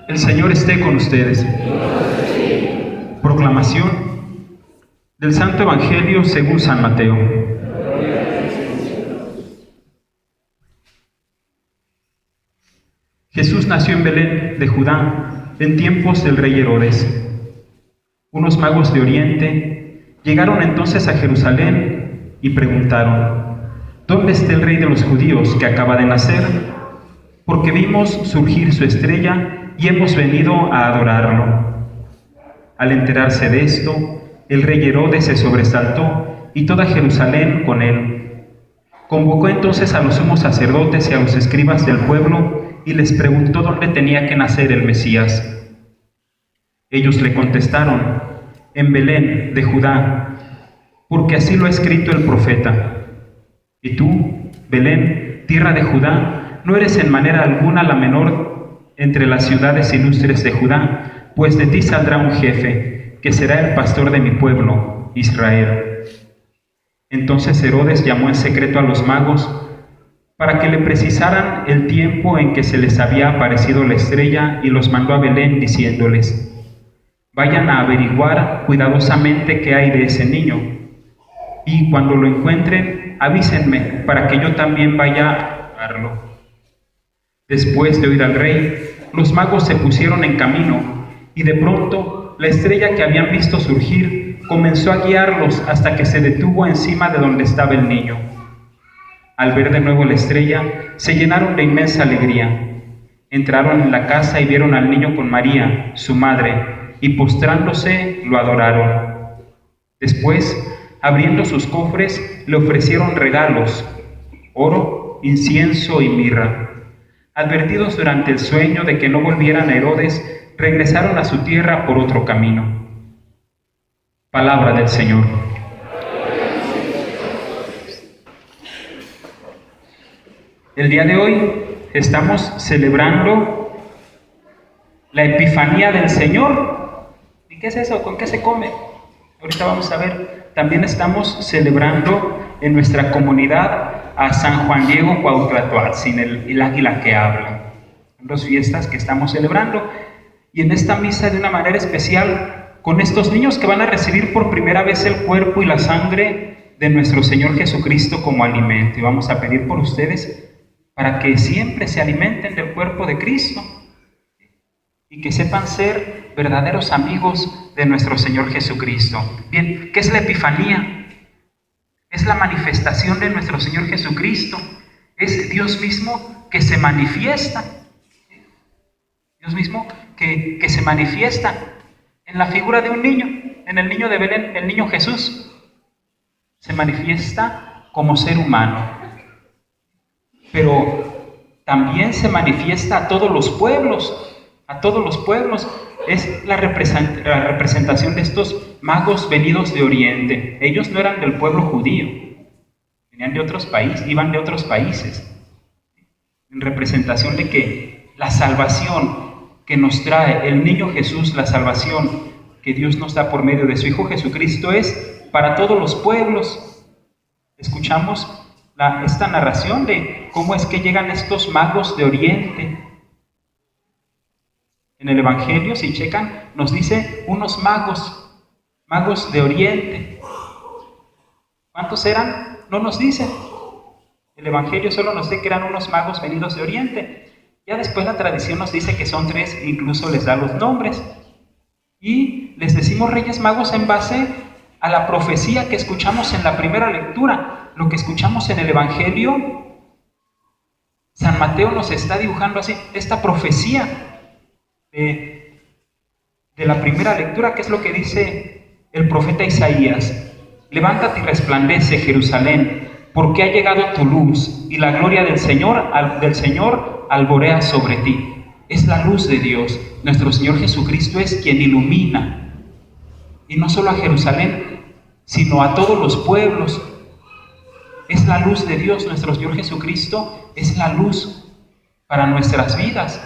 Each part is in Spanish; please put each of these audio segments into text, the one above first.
El Señor esté con ustedes. Proclamación del Santo Evangelio según San Mateo. Jesús nació en Belén de Judá en tiempos del rey Herodes. Unos magos de Oriente llegaron entonces a Jerusalén y preguntaron: ¿dónde está el rey de los judíos que acaba de nacer? Porque vimos surgir su estrella y hemos venido a adorarlo. Al enterarse de esto, el rey Herodes se sobresaltó y toda Jerusalén con él. Convocó entonces a los sumos sacerdotes y a los escribas del pueblo y les preguntó dónde tenía que nacer el Mesías. Ellos le contestaron: en Belén de Judá, porque así lo ha escrito el profeta. Y tú, Belén, tierra de Judá, no eres en manera alguna la menor entre las ciudades ilustres de Judá, pues de ti saldrá un jefe, que será el pastor de mi pueblo, Israel. Entonces Herodes llamó en secreto a los magos para que le precisaran el tiempo en que se les había aparecido la estrella, y los mandó a Belén diciéndoles: vayan a averiguar cuidadosamente qué hay de ese niño, y cuando lo encuentren, avísenme para que yo también vaya a verlo. Después de oír al rey, los magos se pusieron en camino, y de pronto la estrella que habían visto surgir comenzó a guiarlos hasta que se detuvo encima de donde estaba el niño. Al ver de nuevo la estrella, se llenaron de inmensa alegría. Entraron en la casa y vieron al niño con María, su madre, y postrándose lo adoraron. Después, abriendo sus cofres, le ofrecieron regalos: oro, incienso y mirra. Advertidos durante el sueño de que no volvieran a Herodes, regresaron a su tierra por otro camino. Palabra del Señor. El día de hoy estamos celebrando la Epifanía del Señor. ¿Y qué es eso? ¿Con qué se come? Ahorita vamos a ver. También estamos celebrando en nuestra comunidad a San Juan Diego Cuauhtlatoatzin, el águila que habla. Son dos fiestas que estamos celebrando. Y en esta misa, de una manera especial, con estos niños que van a recibir por primera vez el cuerpo y la sangre de nuestro Señor Jesucristo como alimento. Y vamos a pedir por ustedes para que siempre se alimenten del cuerpo de Cristo y que sepan ser verdaderos amigos de nuestro Señor Jesucristo. Bien, ¿qué es la Epifanía? Es la manifestación de nuestro Señor Jesucristo. Es Dios mismo que se manifiesta. Dios mismo que se manifiesta en la figura de un niño, en el niño de Belén, el niño Jesús. Se manifiesta como ser humano. Pero también se manifiesta a todos los pueblos, a todos los pueblos. Es la representación de estos magos venidos de Oriente. Ellos no eran del pueblo judío, venían de otros países, iban de otros países. En representación de que la salvación que nos trae el niño Jesús, la salvación que Dios nos da por medio de su Hijo Jesucristo, es para todos los pueblos. Escuchamos esta narración de cómo es que llegan estos magos de Oriente. En el Evangelio, si checan, nos dice unos magos de Oriente. ¿Cuántos eran? No nos dice. El Evangelio solo nos dice que eran unos magos venidos de Oriente. Ya después la tradición nos dice que son 3, incluso les da los nombres. Y les decimos Reyes Magos en base a la profecía que escuchamos en la primera lectura. Lo que escuchamos en el Evangelio, San Mateo nos está dibujando así, esta profecía de la primera lectura, que es lo que dice el profeta Isaías: levántate y resplandece, Jerusalén, porque ha llegado tu luz, y la gloria del Señor alborea sobre ti. Es la luz de Dios. Nuestro Señor Jesucristo es quien ilumina, y no solo a Jerusalén, sino a todos los pueblos. Es la luz de Dios. Nuestro Señor Jesucristo es la luz para nuestras vidas.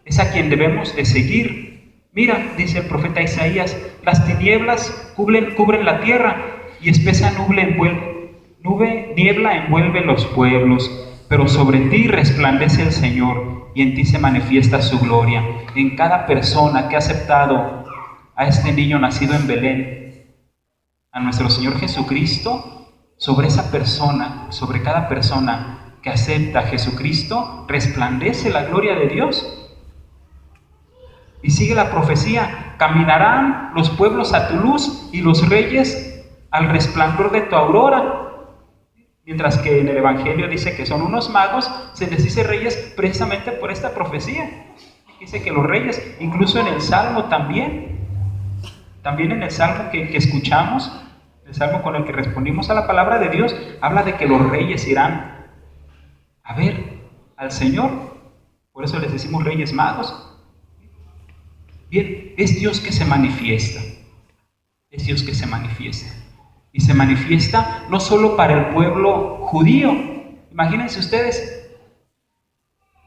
Es a quien debemos de seguir. Mira, dice el profeta Isaías, las tinieblas cubren la tierra, y espesa niebla envuelve los pueblos, pero sobre ti resplandece el Señor, y en ti se manifiesta su gloria. En cada persona que ha aceptado a este niño nacido en Belén, a nuestro Señor Jesucristo, sobre esa persona, sobre cada persona que acepta a Jesucristo, resplandece la gloria de Dios. Y sigue la profecía: caminarán los pueblos a tu luz y los reyes al resplandor de tu aurora. Mientras que en el Evangelio dice que son unos magos, se les dice reyes precisamente por esta profecía. Dice que los reyes, incluso en el Salmo también en el Salmo que escuchamos, el Salmo con el que respondimos a la palabra de Dios, habla de que los reyes irán a ver al Señor. Por eso les decimos reyes magos. Bien, es Dios que se manifiesta. Es Dios que se manifiesta. Y se manifiesta no solo para el pueblo judío. Imagínense ustedes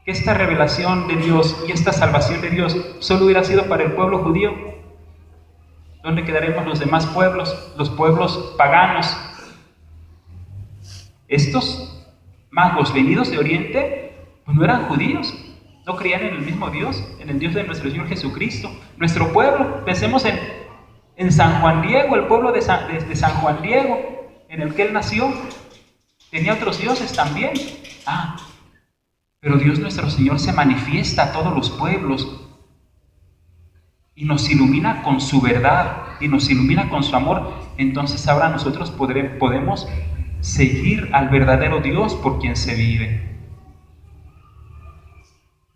que esta revelación de Dios y esta salvación de Dios solo hubiera sido para el pueblo judío. ¿Dónde quedaremos los demás pueblos, los pueblos paganos? Estos magos venidos de Oriente, pues no eran judíos, no creían en el mismo Dios, en el Dios de nuestro Señor Jesucristo. Nuestro pueblo, pensemos en San Juan Diego, el pueblo de San Juan Diego, en el que él nació, tenía otros dioses también. Pero Dios nuestro Señor se manifiesta a todos los pueblos y nos ilumina con su verdad y nos ilumina con su amor. Entonces ahora nosotros podemos seguir al verdadero Dios por quien se vive.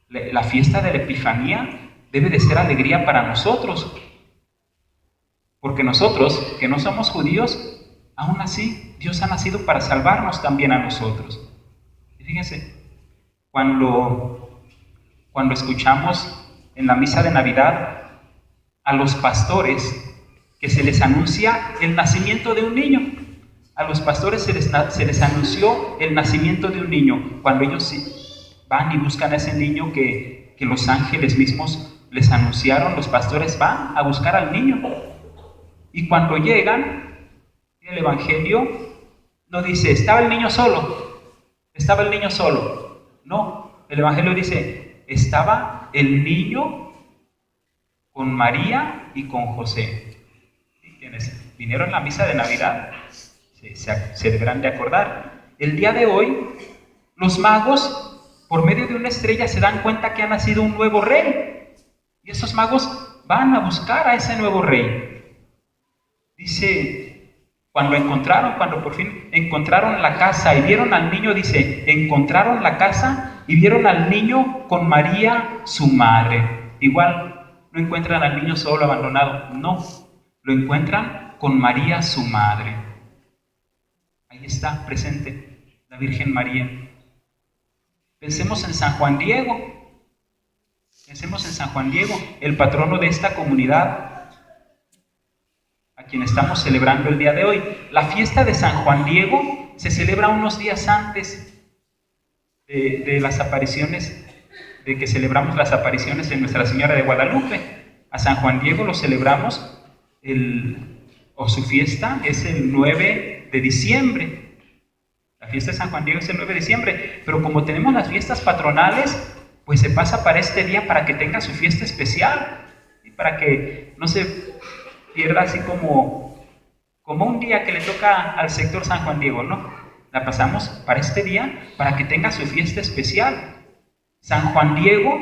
La fiesta de la Epifanía debe de ser alegría para nosotros, porque nosotros, que no somos judíos, aún así Dios ha nacido para salvarnos también a nosotros. Y fíjense, cuando escuchamos en la misa de Navidad a los pastores que se les anuncia el nacimiento de un niño, a los pastores se les anunció el nacimiento de un niño, cuando ellos van y buscan a ese niño que los ángeles mismos les anunciaron, los pastores van a buscar al niño. Y cuando llegan, el Evangelio no dice, estaba el niño solo. No, el Evangelio dice, estaba el niño con María y con José. ¿Sí? Quienes vinieron a la misa de Navidad se deberán de acordar. El día de hoy, los magos, por medio de una estrella, se dan cuenta que ha nacido un nuevo rey. Y esos magos van a buscar a ese nuevo rey. Dice, cuando por fin encontraron la casa y vieron al niño, dice, encontraron la casa y vieron al niño con María, su madre. Igual, no encuentran al niño solo, abandonado, no, lo encuentran con María, su madre. Ahí está presente la Virgen María. Pensemos en San Juan Diego, el patrono de esta comunidad, a quien estamos celebrando el día de hoy. La fiesta de San Juan Diego se celebra unos días antes de las apariciones, de que celebramos las apariciones de Nuestra Señora de Guadalupe. A San Juan Diego lo celebramos, su fiesta es el 9 de diciembre. La fiesta de San Juan Diego es el 9 de diciembre, pero como tenemos las fiestas patronales, pues se pasa para este día para que tenga su fiesta especial y para que no se pierda así como un día que le toca al sector San Juan Diego, ¿no? La pasamos para este día para que tenga su fiesta especial. San Juan Diego,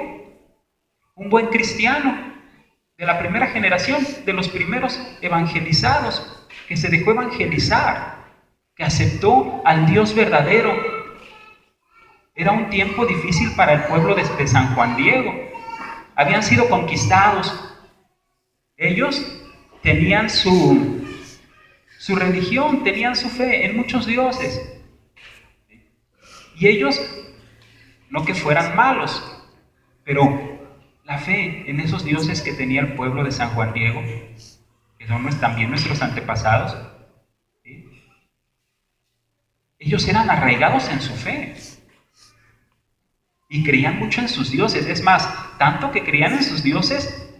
un buen cristiano de la primera generación, de los primeros evangelizados, que se dejó evangelizar, que aceptó al Dios verdadero. Era un tiempo difícil para el pueblo de San Juan Diego. Habían sido conquistados. Ellos tenían su religión, tenían su fe en muchos dioses. Y ellos, no que fueran malos, pero la fe en esos dioses que tenía el pueblo de San Juan Diego, que son también nuestros antepasados, ¿sí? Ellos eran arraigados en su fe y creían mucho en sus dioses. Es más, tanto que creían en sus dioses,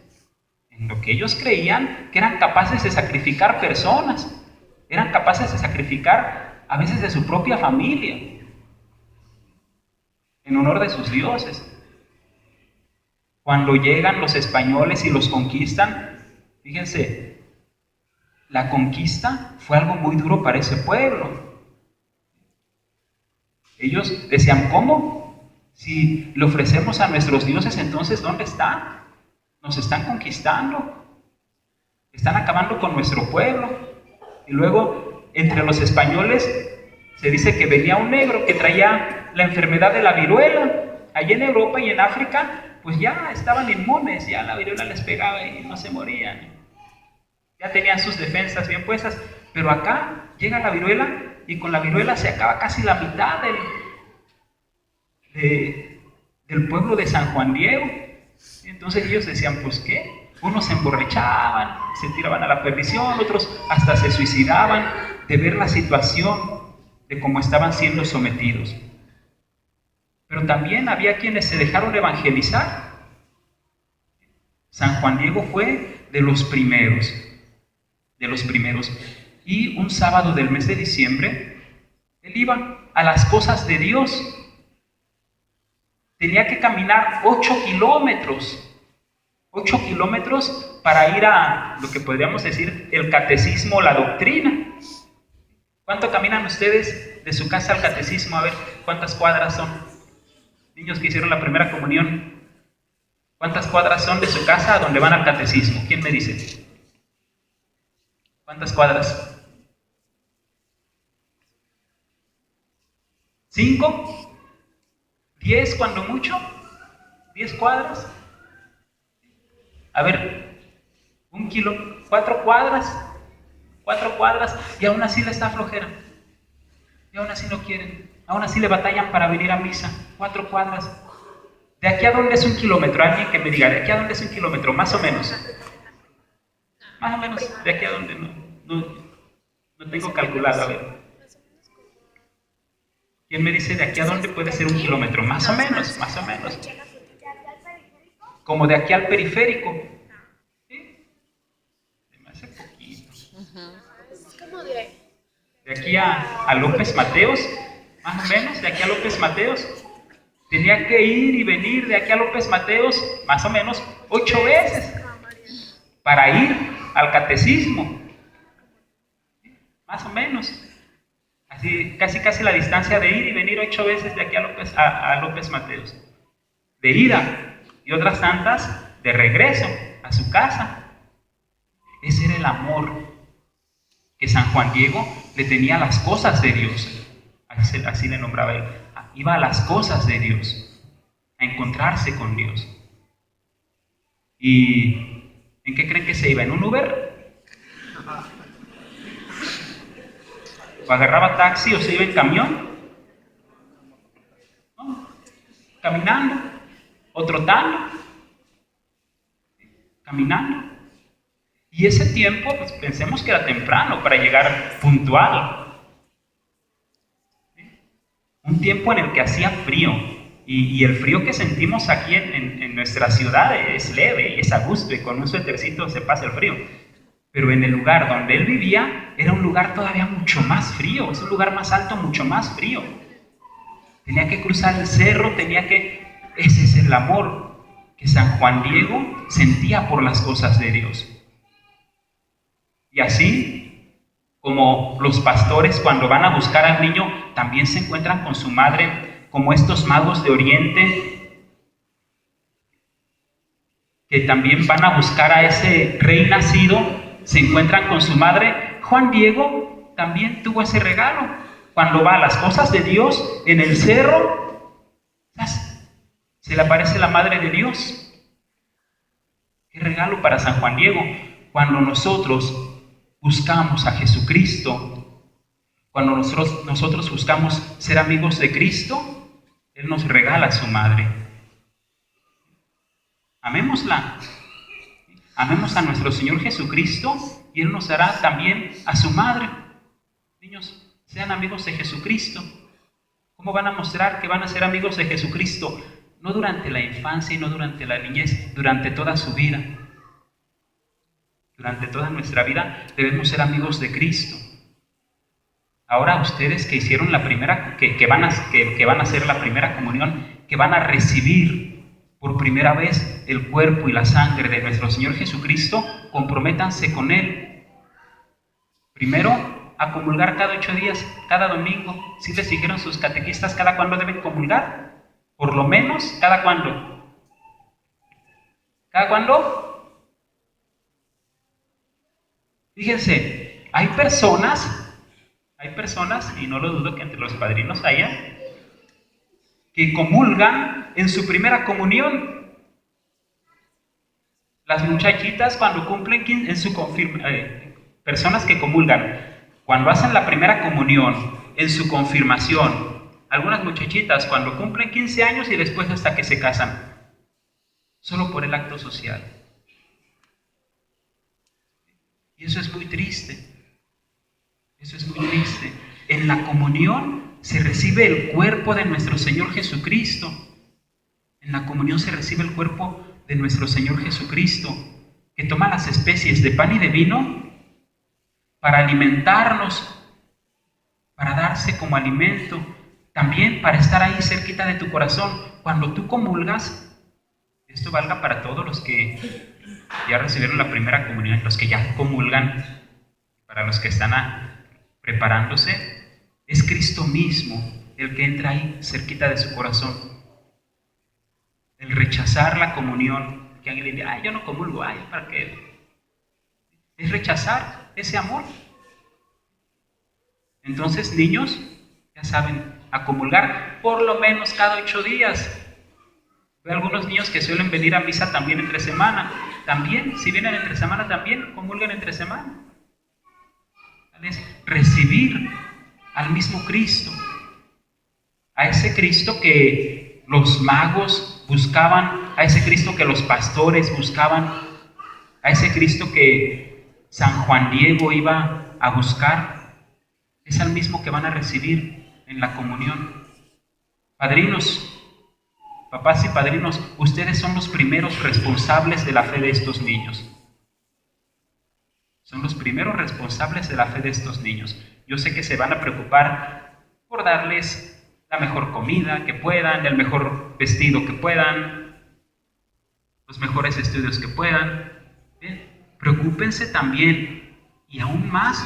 en lo que ellos creían, que eran capaces de sacrificar personas, eran capaces de sacrificar a veces de su propia familia, en honor de sus dioses. Cuando llegan los españoles y los conquistan, fíjense, la conquista fue algo muy duro para ese pueblo. Ellos decían, ¿cómo? Si le ofrecemos a nuestros dioses, entonces ¿dónde está? Nos están conquistando, están acabando con nuestro pueblo. Y luego, entre los españoles, se dice que venía un negro que traía la enfermedad de la viruela. Allí en Europa y en África, pues ya estaban inmunes, ya la viruela les pegaba y no se morían. Ya tenían sus defensas bien puestas, pero acá llega la viruela y con la viruela se acaba casi la mitad del pueblo de San Juan Diego. Entonces ellos decían, pues ¿qué? Unos se emborrachaban, se tiraban a la perdición, otros hasta se suicidaban de ver la situación de cómo estaban siendo sometidos. Pero también había quienes se dejaron evangelizar. San Juan Diego fue de los primeros. Y un sábado del mes de diciembre, él iba a las cosas de Dios. Tenía que caminar 8 kilómetros. 8 kilómetros para ir a lo que podríamos decir el catecismo, la doctrina. ¿Cuánto caminan ustedes de su casa al catecismo? A ver, ¿cuántas cuadras son? Niños que hicieron la primera comunión, ¿cuántas cuadras son de su casa a donde van al catecismo? ¿Quién me dice? ¿Cuántas cuadras? ¿5? ¿10 cuando mucho? ¿10 cuadras? A ver, 1 kilo, 4 cuadras, y aún así le está flojera, y aún así no quieren, aún así le batallan para venir a misa. 4 cuadras. ¿De aquí a dónde es 1 kilómetro? Alguien que me diga, ¿de aquí a dónde es 1 kilómetro? Más o menos. Más o menos, ¿de aquí a dónde? No tengo calculado, a ver. ¿Quién me dice de aquí a dónde puede ser 1 kilómetro? Más o menos. Como de aquí al periférico. ¿Sí? Se me hace poquito. De aquí a López Mateos, más o menos, de aquí a López Mateos. Tenía que ir y venir de aquí a López Mateos, más o menos, 8 veces, para ir al catecismo. Más o menos. Así, casi la distancia de ir y venir 8 veces de aquí a López Mateos. De ida. Y otras tantas de regreso a su casa. Ese era el amor que San Juan Diego le tenía a las cosas de Dios. Así le nombraba él. Iba a las cosas de Dios, a encontrarse con Dios. ¿Y en qué creen que se iba? ¿En un Uber? ¿O agarraba taxi o se iba en camión? ¿No? ¿Caminando? ¿O trotando? Caminando. Y ese tiempo, pues pensemos que era temprano para llegar puntual. Un tiempo en el que hacía frío. Y el frío que sentimos aquí en nuestra ciudad es leve y es a gusto, y con un suétercito se pasa el frío. Pero en el lugar donde él vivía era un lugar todavía mucho más frío, es un lugar más alto, mucho más frío. Tenía que cruzar el cerro, ese es el amor que San Juan Diego sentía por las cosas de Dios. Y así como los pastores cuando van a buscar al niño también se encuentran con su madre, como estos magos de Oriente que también van a buscar a ese rey nacido, se encuentran con su madre. Juan Diego también tuvo ese regalo. Cuando va a las cosas de Dios en el cerro, se le aparece la madre de Dios. Qué regalo para San Juan Diego. Cuando nosotros buscamos a Jesucristo, cuando nosotros buscamos ser amigos de Cristo, Él nos regala a su madre. Amémosla. Amemos a nuestro Señor Jesucristo y Él nos dará también a su madre. Niños, sean amigos de Jesucristo. ¿Cómo van a mostrar que van a ser amigos de Jesucristo? No durante la infancia y no durante la niñez, durante toda su vida. Durante toda nuestra vida debemos ser amigos de Cristo. Ahora ustedes que hicieron la primera, que van a hacer la primera comunión, que van a recibir por primera vez el cuerpo y la sangre de nuestro Señor Jesucristo, comprométanse con Él. Primero, a comulgar cada 8 días, cada domingo. ¿Sí les dijeron sus catequistas cada cuándo deben comulgar? Por lo menos, ¿cada cuándo? ¿Cada cuándo? Fíjense, hay personas, y no lo dudo que entre los padrinos haya, que comulgan en su primera comunión. Las muchachitas cuando cumplen en su personas que comulgan, cuando hacen la primera comunión, en su confirmación, algunas muchachitas cuando cumplen 15 años y después hasta que se casan, solo por el acto social. Y eso es muy triste. Eso es muy triste. En la comunión se recibe el cuerpo de nuestro Señor Jesucristo. En la comunión se recibe el cuerpo de nuestro Señor Jesucristo, que toma las especies de pan y de vino para alimentarnos, para darse como alimento, también para estar ahí cerquita de tu corazón. Cuando tú comulgas, esto valga para todos los que ya recibieron la primera comunión, los que ya comulgan, para los que están preparándose, es Cristo mismo el que entra ahí cerquita de su corazón. El rechazar la comunión, que alguien le diga, ay, yo no comulgo, ay, ¿para qué? Es rechazar ese amor. Entonces, niños, ya saben, a comulgar por lo menos cada 8 días. Veo algunos niños que suelen venir a misa también entre semana. También, si vienen entre semana, también comulgan entre semana. Es recibir al mismo Cristo, a ese Cristo que los magos buscaban, a ese Cristo que los pastores buscaban, a ese Cristo que San Juan Diego iba a buscar. Es al mismo que van a recibir en la comunión. Padrinos, papás y padrinos, ustedes son los primeros responsables de la fe de estos niños. Son los primeros responsables de la fe de estos niños. Yo sé que se van a preocupar por darles la mejor comida que puedan, el mejor vestido que puedan, los mejores estudios que puedan. Bien, preocúpense también, y aún más,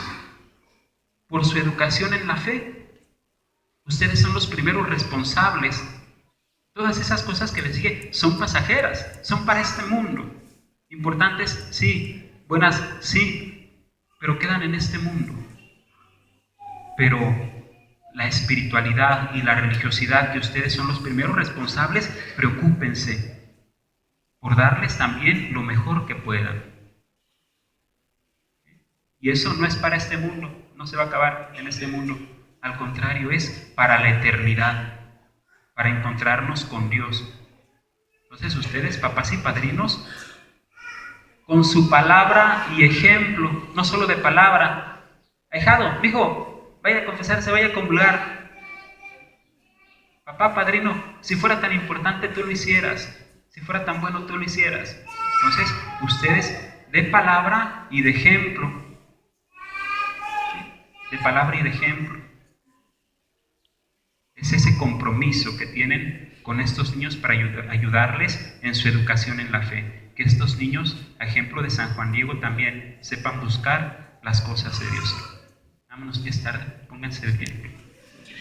por su educación en la fe. Ustedes son los primeros responsables. Todas esas cosas que les dije son pasajeras, son para este mundo. Importantes, sí. Buenas, sí. Pero quedan en este mundo. Pero la espiritualidad y la religiosidad, que ustedes son los primeros responsables, preocúpense por darles también lo mejor que puedan. Y eso no es para este mundo, no se va a acabar en este mundo. Al contrario, es para la eternidad, para encontrarnos con Dios. Entonces ustedes, papás y padrinos, con su palabra y ejemplo, no solo de palabra. Ahijado, mijo, vaya a confesarse, vaya a comulgar. Papá, padrino, si fuera tan importante tú lo hicieras, si fuera tan bueno tú lo hicieras. Entonces, ustedes de palabra y de ejemplo. ¿Sí? De palabra y de ejemplo. Es ese compromiso que tienen con estos niños para ayudarles en su educación en la fe. Que estos niños, a ejemplo de San Juan Diego, también sepan buscar las cosas de Dios. Vámonos, que es tarde, pónganse de pie.